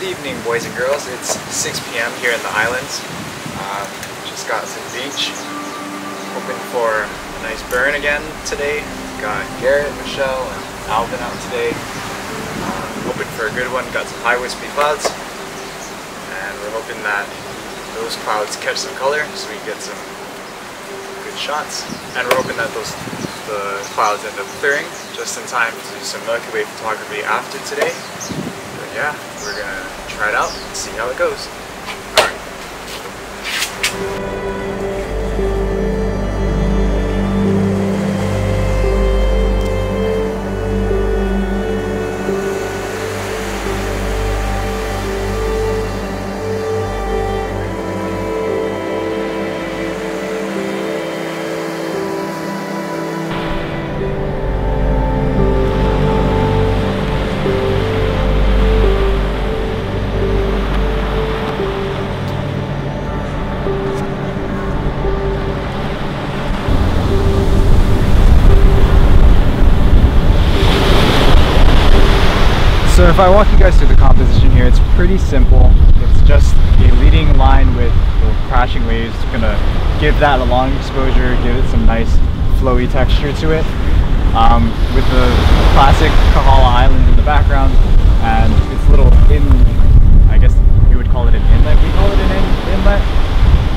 Good evening, boys and girls. It's 6 p.m. here in the islands. Just got to the beach. Hoping for a nice burn again today. Got Garrett, Michelle, and Alvin out today. Hoping for a good one. Got some high wispy clouds. And we're hoping that those clouds catch some color so we get some good shots. And we're hoping that the clouds end up clearing just in time to do some Milky Way photography after today. But yeah, we're gonna try it out and see how it goes. Alright. So if I walk you guys through the composition here, it's pretty simple. It's just a leading line with the crashing waves. It's gonna give that a long exposure, give it some nice flowy texture to it. With the classic Kahala Island in the background and its little I guess you would call it an inlet. We call it an inlet,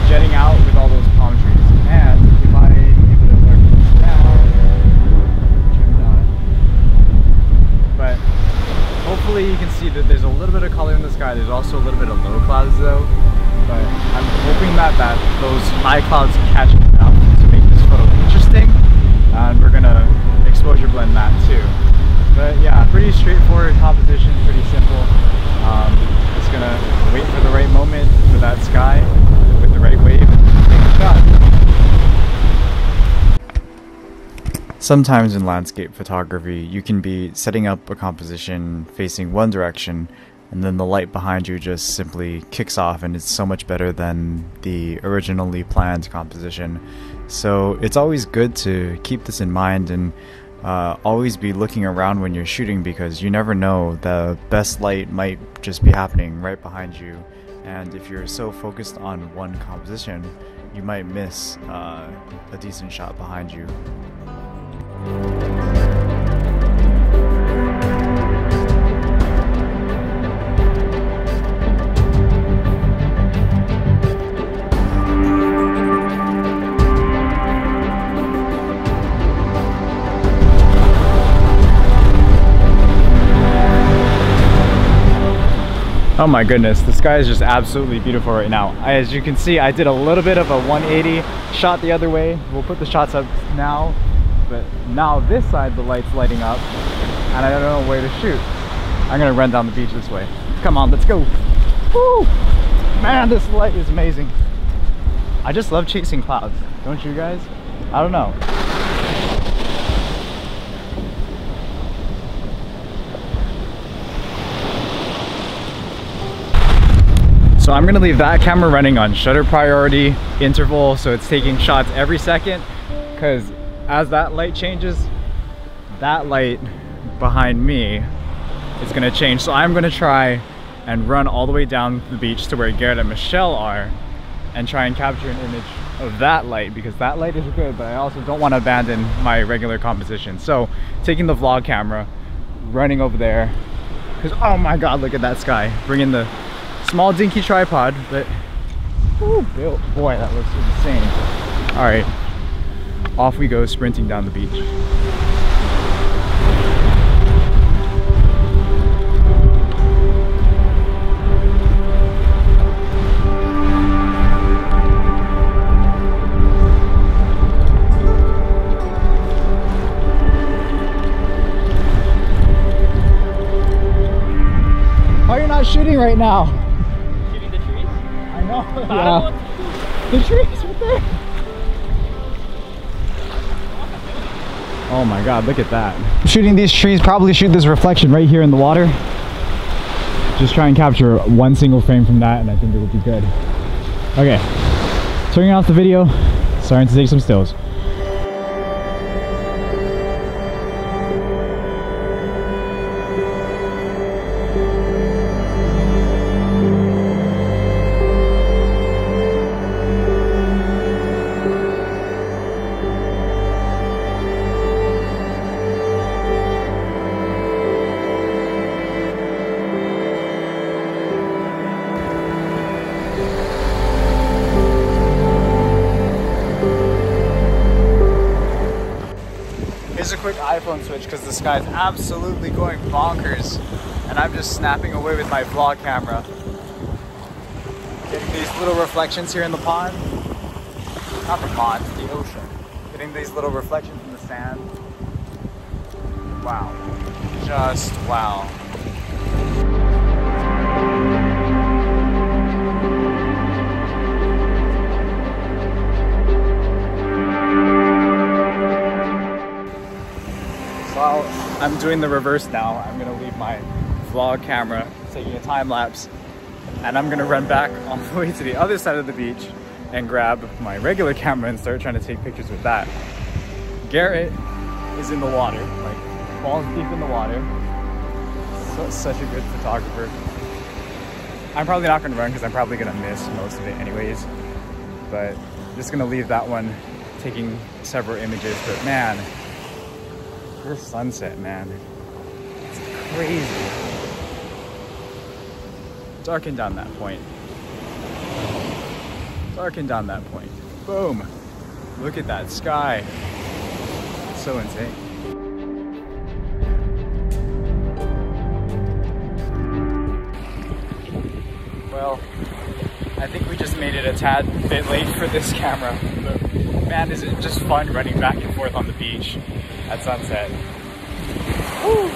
jetting out with all those palm trees. And if I able to work this down, but hopefully you can see that there's a little bit of color in the sky. There's also a little bit of low clouds though. But I'm hoping that those high clouds catch enough to make this photo interesting. And we're gonna exposure blend that too. But yeah, pretty straightforward composition, pretty simple. Just gonna wait for the right moment for that sky with the right wave and take a shot. Sometimes in landscape photography, you can be setting up a composition facing one direction, and then the light behind you just simply kicks off, and it's so much better than the originally planned composition. So it's always good to keep this in mind and always be looking around when you're shooting, because you never know, the best light might just be happening right behind you. And if you're so focused on one composition, you might miss a decent shot behind you. Oh my goodness, the sky is just absolutely beautiful right now. As you can see, I did a little bit of a 180 shot the other way. We'll put the shots up now, but now this side the light's lighting up and I don't know where to shoot. I'm gonna run down the beach this way. Come on, let's go. Woo! Man, this light is amazing. I just love chasing clouds, don't you guys? I don't know. So I'm gonna leave that camera running on shutter priority interval, so it's taking shots every second, because as that light changes, that light behind me is gonna change. So I'm gonna try and run all the way down the beach to where Garrett and Michelle are and try and capture an image of that light, because that light is good, but I also don't want to abandon my regular composition. So taking the vlog camera, running over there, because oh my god, look at that sky. Bringing the small dinky tripod, but whew, boy, that looks insane. All right, off we go, sprinting down the beach. How are you not shooting right now? Shooting the trees? I know. Yeah. The trees right there. Oh my god, look at that. Shooting these trees, probably shoot this reflection right here in the water. Just try and capture one single frame from that and I think it will be good. Okay, turning off the video, starting to take some stills. iPhone switch because the sky's absolutely going bonkers. And I'm just snapping away with my vlog camera. Getting these little reflections here in the pond. Not the pond, the ocean. Getting these little reflections in the sand. Wow. Just wow. So I'm doing the reverse now. I'm gonna leave my vlog camera, taking a time lapse, and I'm gonna run back all the way to the other side of the beach and grab my regular camera and start trying to take pictures with that. Garrett is in the water, like balls deep in the water. Such a good photographer. I'm probably not gonna run because I'm probably gonna miss most of it anyways, but I'm just gonna leave that one taking several images. But man, this sunset, man, it's crazy. Darken down that point. Darken down that point. Boom. Look at that sky. It's so insane. Well, I think we just made it a tad bit late for this camera. But man, is it just fun running back and forth on the beach at sunset. Woo.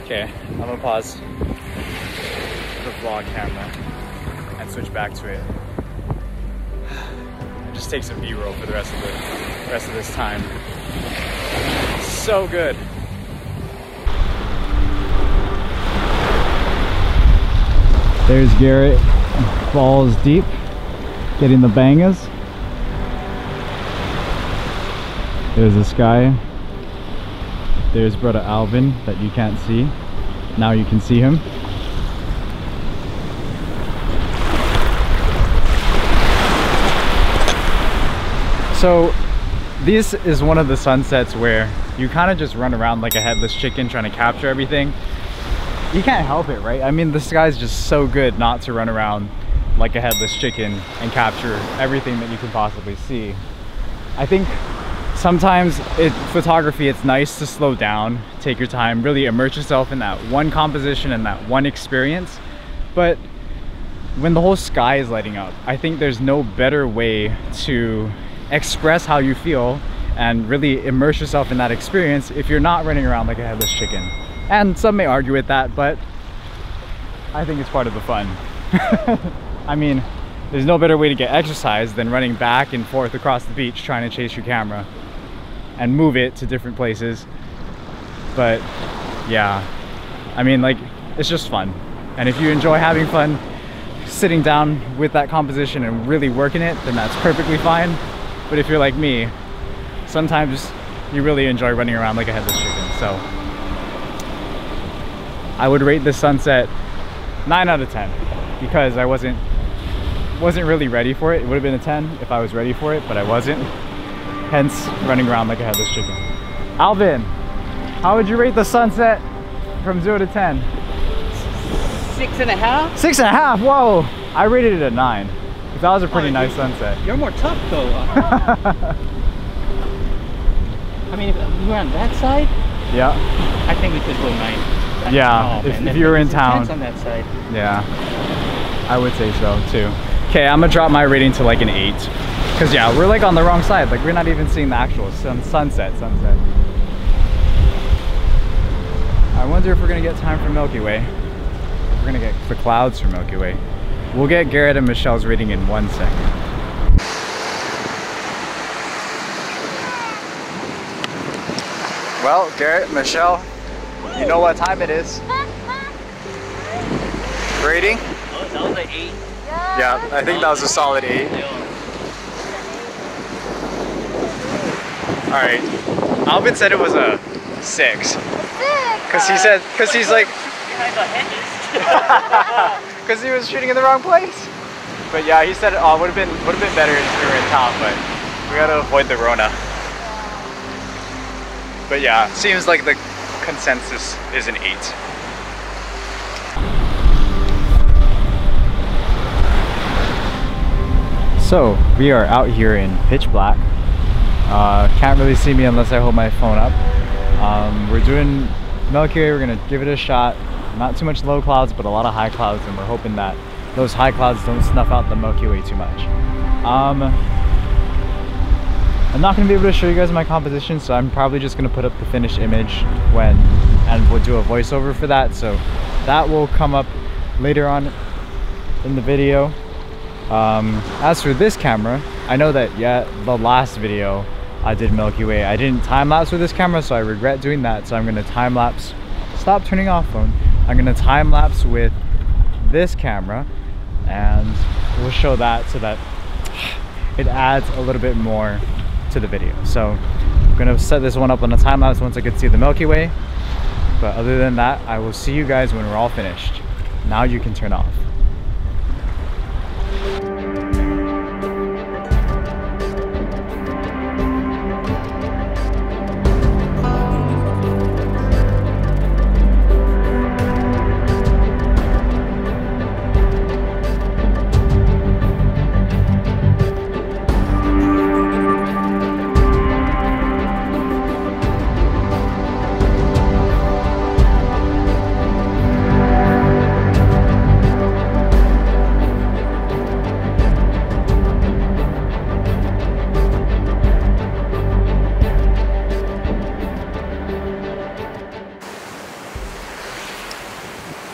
Okay, I'm gonna pause the vlog camera and switch back to it. Just take some B-roll for the rest of this time. So good. There's Garrett, balls deep, getting the bangers. There's the sky. There's brother Alvin that you can't see. Now you can see him. So this is one of the sunsets where you kind of just run around like a headless chicken trying to capture everything. You can't help it, right? I mean, the sky's just so good not to run around like a headless chicken and capture everything that you can possibly see. I think sometimes photography, it's nice to slow down, take your time, really immerse yourself in that one composition and that one experience. But when the whole sky is lighting up, I think there's no better way to express how you feel and really immerse yourself in that experience if you're not running around like a headless chicken. And some may argue with that, but I think it's part of the fun. I mean, there's no better way to get exercise than running back and forth across the beach trying to chase your camera and move it to different places. But yeah, I mean, like, it's just fun. And if you enjoy having fun sitting down with that composition and really working it, then that's perfectly fine. But if you're like me, sometimes you really enjoy running around like a headless chicken. So I would rate this sunset 9 out of 10 because I wasn't really ready for it. It would have been a 10 if I was ready for it, but I wasn't. Hence, running around like a headless chicken. Alvin, how would you rate the sunset from 0 to 10? 6.5. 6.5, whoa! I rated it a 9. That was a pretty nice sunset. You're more tough though. I mean, if we were on that side, yeah, I think we could go 9. Yeah, if you were in town. On that side. Yeah, I would say so too. Okay, I'm gonna drop my rating to like an 8. Cause yeah, we're like on the wrong side. Like we're not even seeing the actual sunset. I wonder if we're gonna get time for Milky Way. We're gonna get the clouds for Milky Way. We'll get Garrett and Michelle's rating in 1 second. Well, Garrett, Michelle, you know what time it is. Rating? Oh, that was an 8. Yeah, I think that was a solid 8. Alright, Alvin said it was a 6. Cause he's like, behind the hedges. because he was shooting in the wrong place. But yeah, he said, oh, would have been better if we were in town, but we gotta avoid the Rona. But yeah, seems like the consensus is an 8. So we are out here in pitch black. Can't really see me unless I hold my phone up. We're doing Milky Way, we're gonna give it a shot. Not too much low clouds, but a lot of high clouds, and we're hoping that those high clouds don't snuff out the Milky Way too much. I'm not gonna be able to show you guys my composition, so I'm probably just gonna put up the finished image and we'll do a voiceover for that. So that will come up later on in the video. As for this camera, I know that the last video I did Milky Way, I didn't time lapse with this camera, so I regret doing that. So I'm gonna time lapse. Stop turning off phone. I'm gonna time lapse with this camera, and we'll show that so that it adds a little bit more to the video. So I'm gonna set this one up on a time lapse once I can see the Milky Way. But other than that, I will see you guys when we're all finished. Now you can turn off.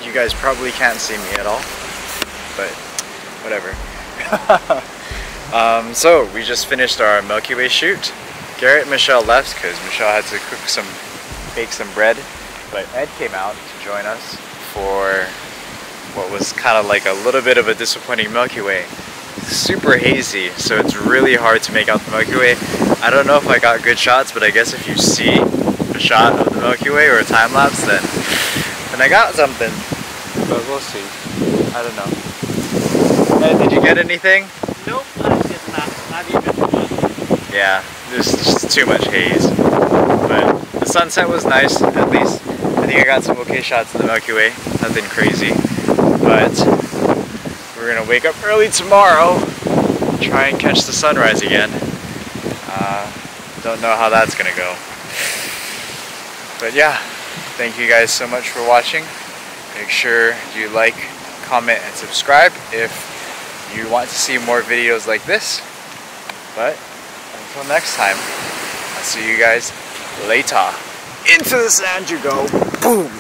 You guys probably can't see me at all, but whatever. So we just finished our Milky Way shoot. Garrett and Michelle left because Michelle had to bake some bread, but Ed came out to join us for what was kind of like a little bit of a disappointing Milky Way. It's super hazy, so it's really hard to make out the Milky Way. I don't know if I got good shots, but I guess if you see a shot of the Milky Way or a time lapse, then I got something. But we'll see. I don't know. Ed, did you get anything? Nope, I just not even one. Yeah, there's just too much haze. But the sunset was nice, at least. I think I got some okay shots of the Milky Way. Nothing crazy. But we're gonna wake up early tomorrow, try and catch the sunrise again. Don't know how that's gonna go. But yeah, thank you guys so much for watching. Make sure you like, comment, and subscribe if you want to see more videos like this. But until next time, I'll see you guys later. Into the sand you go. Boom.